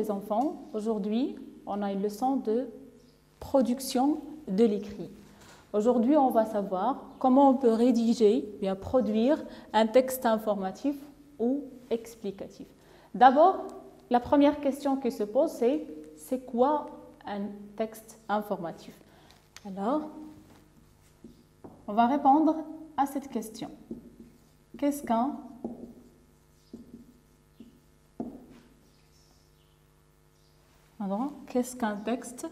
les enfants. Aujourd'hui, on a une leçon de production de l'écrit. Aujourd'hui, on va savoir comment on peut rédiger, bien produire un texte informatif ou explicatif. D'abord, la première question qui se pose, c'est quoi un texte informatif? Alors, on va répondre à cette question. Qu'est-ce qu'un texte?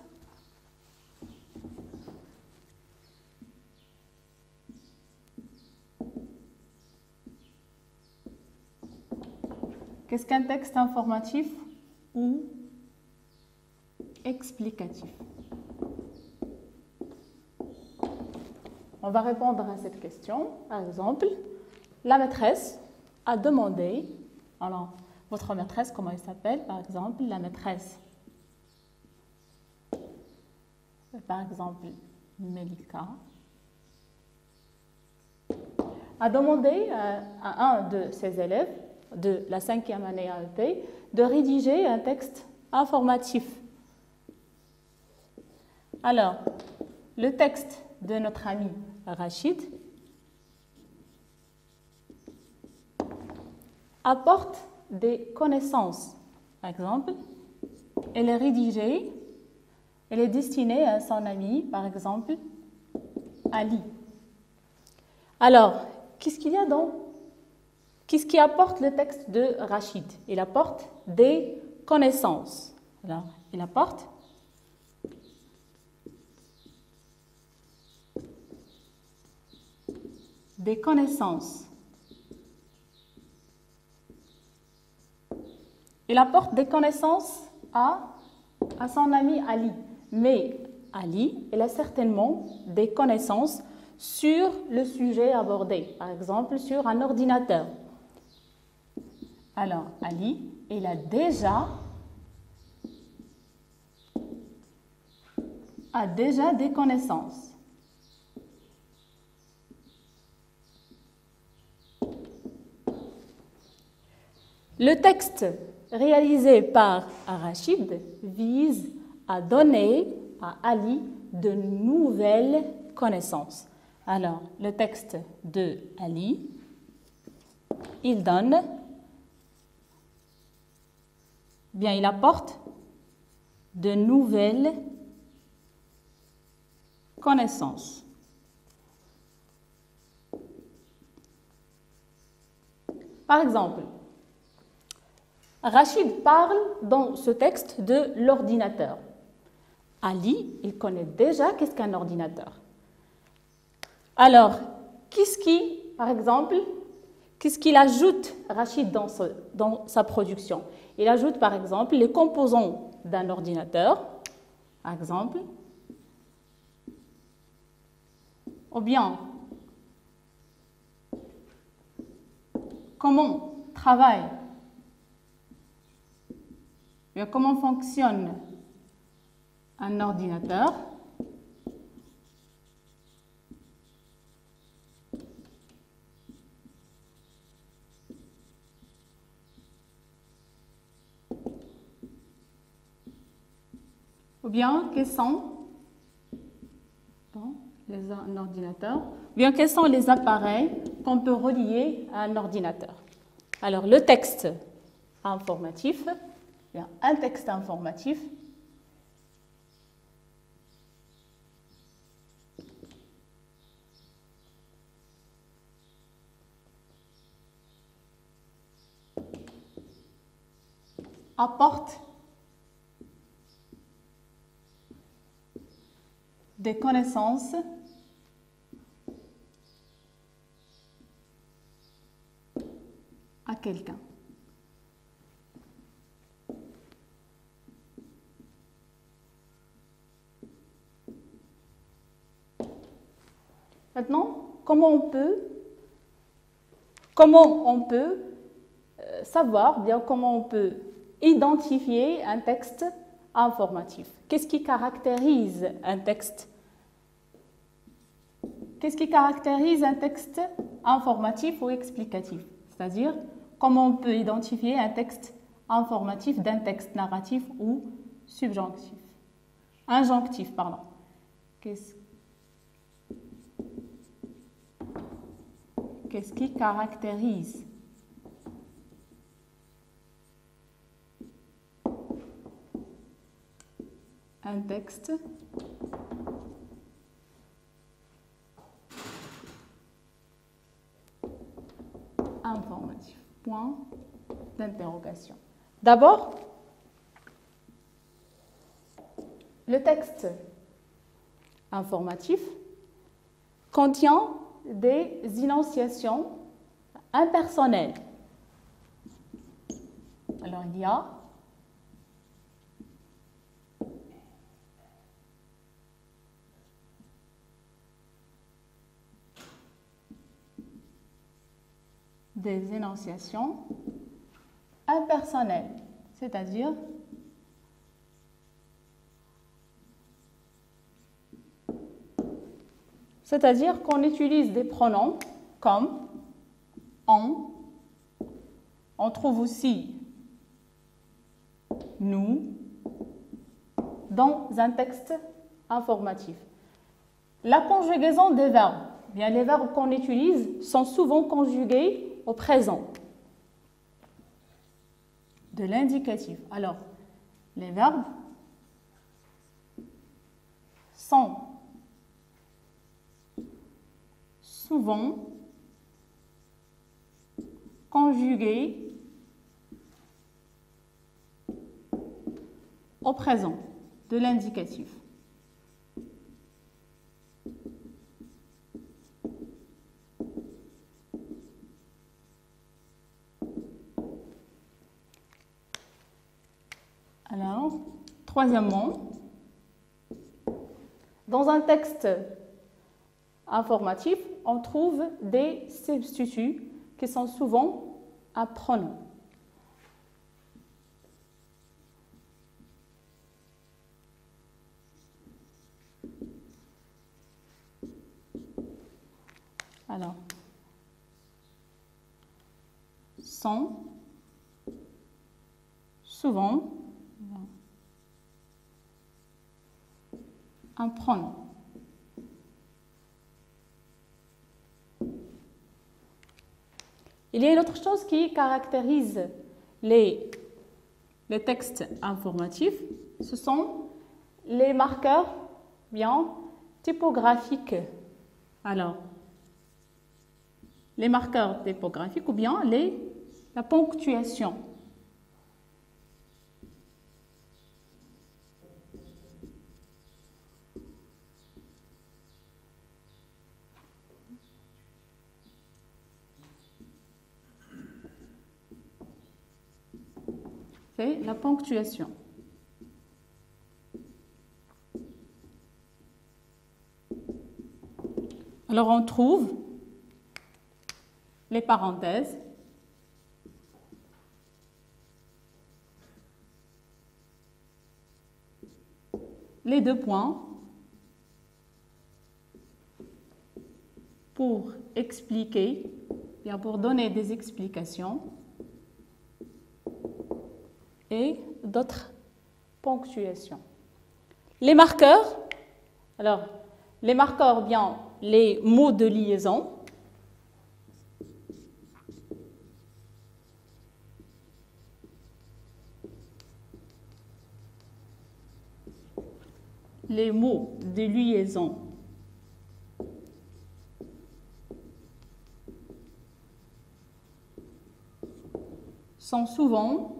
Qu'est-ce qu'un texte informatif ou explicatif? On va répondre à cette question. Par exemple, la maîtresse a demandé, alors votre maîtresse, comment elle s'appelle? Par exemple, la maîtresse, par exemple, Melika, a demandé à un de ses élèves de la 5e année AEP de rédiger un texte informatif. Alors, le texte de notre ami Rachid apporte des connaissances. Par exemple, elle est rédigée, elle est destinée à son ami, par exemple, Ali. Alors, qu'est-ce qu'il y a qu'est-ce qui apporte le texte de Rachid? Il apporte des connaissances. Alors, il apporte des connaissances. Il apporte des connaissances à son ami Ali. Mais Ali, il a certainement des connaissances sur le sujet abordé, par exemple sur un ordinateur. Alors, Ali, il a déjà des connaissances. Le texte réalisé par Rachid vise à donner à Ali de nouvelles connaissances. Alors, le texte de Ali, il apporte de nouvelles connaissances. Par exemple, Rachid parle dans ce texte de l'ordinateur. Ali, il connaît déjà qu'est-ce qu'un ordinateur. Alors, qu'est-ce qu'il ajoute Rachid dans sa production? Il ajoute par exemple les composants d'un ordinateur, par exemple, ou bien comment travaille, bien comment fonctionne un ordinateur. Ou bien quels sont quels sont les appareils qu'on peut relier à un ordinateur. Alors le texte informatif, un texte informatif apporte des connaissances à quelqu'un. Maintenant, comment on peut savoir, bien comment on peut identifier un texte informatif? Qu'est-ce qui caractérise un texte? Qu'est-ce qui caractérise un texte informatif ou explicatif? C'est-à-dire, comment on peut identifier un texte informatif d'un texte narratif ou subjonctif. Injonctif, pardon. Qu'est-ce qui caractérise un texte informatif? Point d'interrogation. D'abord, le texte informatif contient des énonciations impersonnelles. Alors, il y a des énonciations impersonnelles, c'est-à-dire qu'on utilise des pronoms comme on trouve aussi nous dans un texte informatif. La conjugaison des verbes, bien les verbes qu'on utilise sont souvent conjugués au présent de l'indicatif. Alors, les verbes sont souvent conjugués au présent de l'indicatif. Alors, troisièmement, dans un texte informatif, on trouve des substituts qui sont souvent un pronom. Alors, sont souvent un pronom. Il y a une autre chose qui caractérise les textes informatifs, ce sont les marqueurs bien typographiques. Alors, les marqueurs typographiques ou bien la ponctuation. C'est la ponctuation. Alors, on trouve les parenthèses, les deux points pour expliquer, bien pour donner des explications et d'autres ponctuations. Les marqueurs, alors les marqueurs, bien les mots de liaison. Les mots de liaison sont souvent,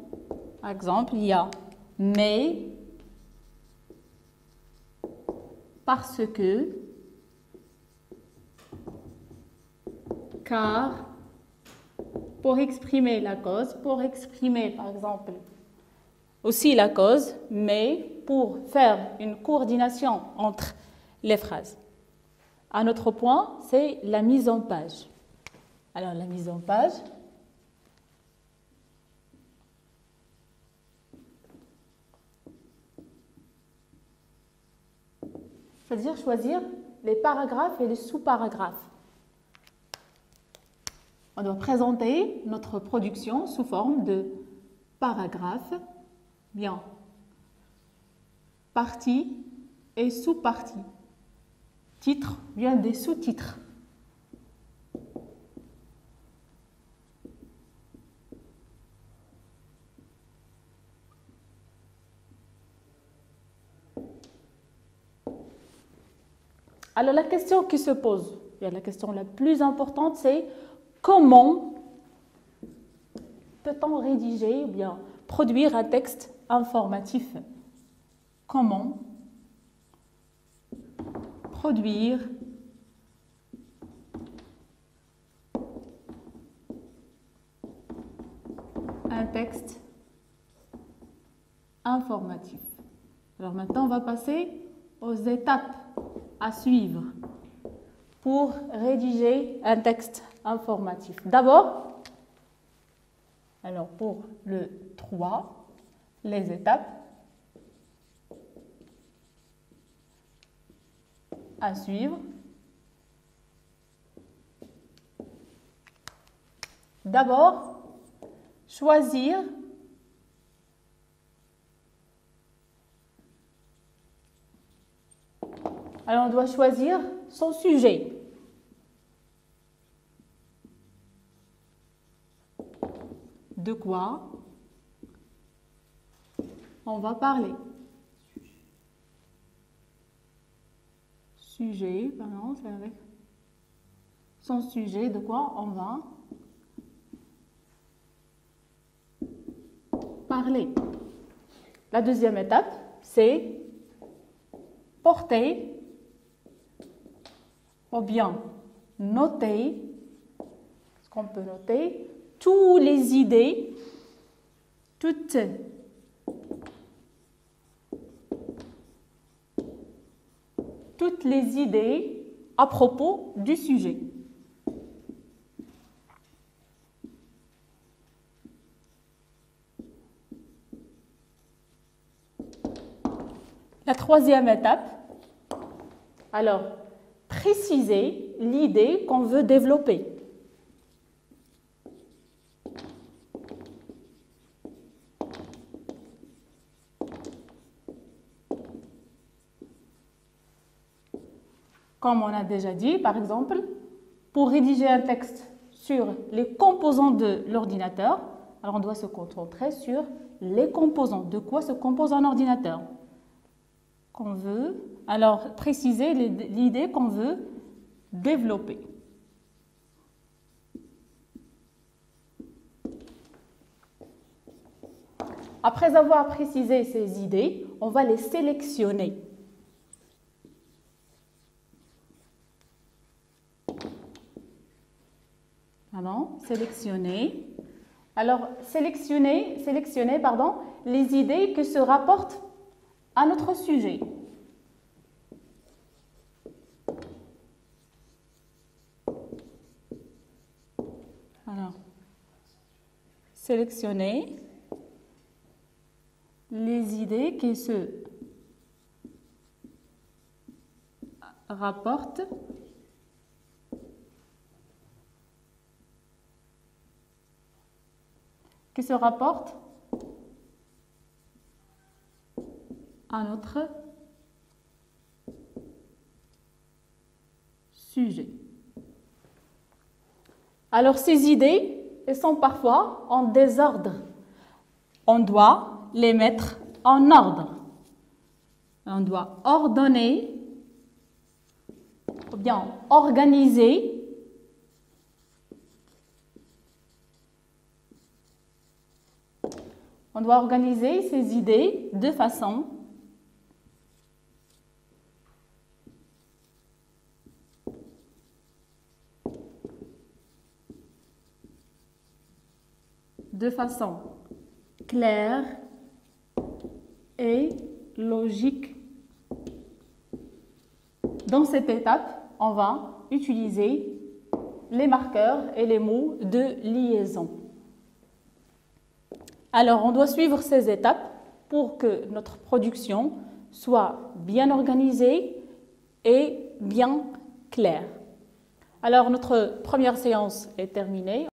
par exemple, il y a mais, parce que, car, pour exprimer la cause, pour exprimer, par exemple, aussi la cause, mais pour faire une coordination entre les phrases. Un autre point, c'est la mise en page. Alors, la mise en page, c'est-à-dire choisir les paragraphes et les sous-paragraphes. On doit présenter notre production sous forme de paragraphe, bien, partie et sous-partie. Titre, bien des sous-titres. Alors la question qui se pose, bien, la question la plus importante, c'est comment peut-on rédiger ou bien produire un texte informatif? Comment produire un texte informatif? Alors maintenant, on va passer aux étapes à suivre pour rédiger un texte informatif. D'abord, alors pour le 3, les étapes à suivre. D'abord, choisir alors on doit choisir son sujet. De quoi on va parler? Sujet, pardon, c'est avec son sujet, de quoi on va parler. La deuxième étape, c'est porter ou bien noter, ce qu'on peut noter, toutes les idées, toutes les idées à propos du sujet. La troisième étape, alors, préciser l'idée qu'on veut développer. Comme on a déjà dit, par exemple, pour rédiger un texte sur les composants de l'ordinateur, alors on doit se concentrer sur les composants. De quoi se compose un ordinateur? Qu'on veut, alors préciser l'idée qu'on veut développer. Après avoir précisé ces idées, on va les sélectionner. Alors, sélectionner. Alors, sélectionner, les idées qui se rapportent à notre sujet. Alors, sélectionner les idées qui se rapportent à notre sujet. Alors, ces idées, elles sont parfois en désordre. On doit les mettre en ordre. On doit ordonner, ou bien organiser ces idées de façon claire et logique. Dans cette étape, on va utiliser les marqueurs et les mots de liaison. Alors, on doit suivre ces étapes pour que notre production soit bien organisée et bien claire. Alors, notre première séance est terminée.